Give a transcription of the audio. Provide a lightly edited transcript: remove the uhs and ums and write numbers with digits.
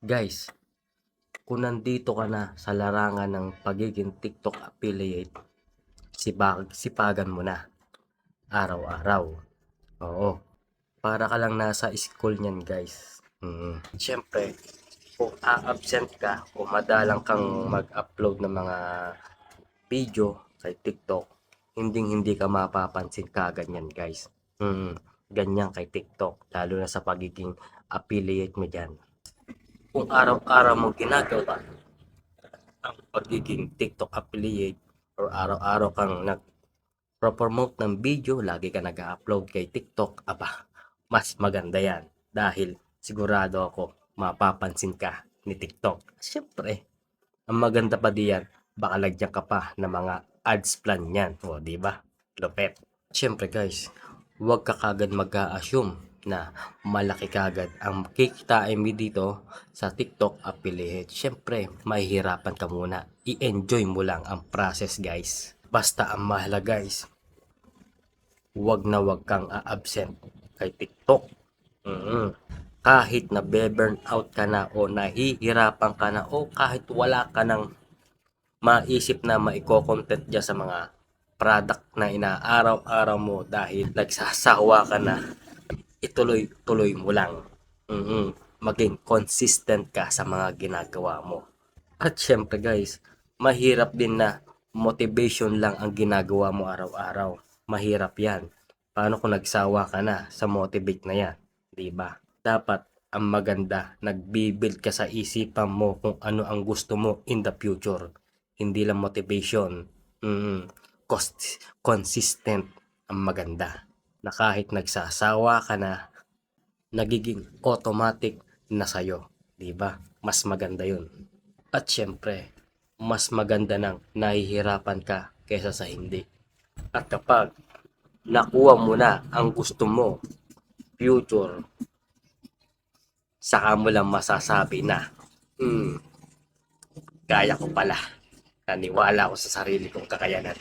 Guys, kung nandito ka na sa larangan ng pagiging TikTok affiliate, sipagan mo na araw-araw. Oo, para ka lang nasa school niyan, guys. Siyempre, kung a-absent ka o madalang kang mag-upload ng mga video kay TikTok, hindi ka mapapansin kaganyan, guys. Ganyan kay TikTok, lalo na sa pagiging affiliate mo dyan. Kung araw-araw mo ginagawa ang pagiging TikTok affiliate or araw-araw kang nag-promote ng video, lagi ka nag-upload kay TikTok, aba, mas maganda yan. Dahil sigurado ako, mapapansin ka ni TikTok. Siyempre, ang maganda pa diyan, baka lagyan ka pa ng mga ads plan yan. O, di ba? Lupet. Siyempre guys, huwag ka kagad mag-a-assume na malaki kagad ang kikitain mo dito sa TikTok affiliate. Siyempre, mahihirapan ka muna. I-enjoy mo lang ang process, guys. Basta ang mahalaga, guys, huwag na huwag kang a-absent kay TikTok. Kahit na burn out ka na o nahihirapan ka na o kahit wala ka nang maisip na maiko-content dyan sa mga product na inaaraw-araw mo dahil nagsasawa ka na, ituloy-tuloy mo lang. Maging consistent ka sa mga ginagawa mo. At syempre guys, mahirap din na motivation lang ang ginagawa mo araw-araw. Mahirap yan. Paano kung nagsawa ka na sa motivate na yan? Diba? Dapat ang maganda, nagbibuild ka sa isipan mo kung ano ang gusto mo in the future. Hindi lang motivation. Consistent ang maganda. Na kahit nagsasawa ka na, nagiging automatic na sa'yo. Diba? Mas maganda yun. At syempre, mas maganda nang nahihirapan ka kaysa sa hindi. At kapag nakuha mo na ang gusto mo, future, saka mo lang masasabi na, kaya ko pala. Naniwala ako sa sarili kong kakayanan.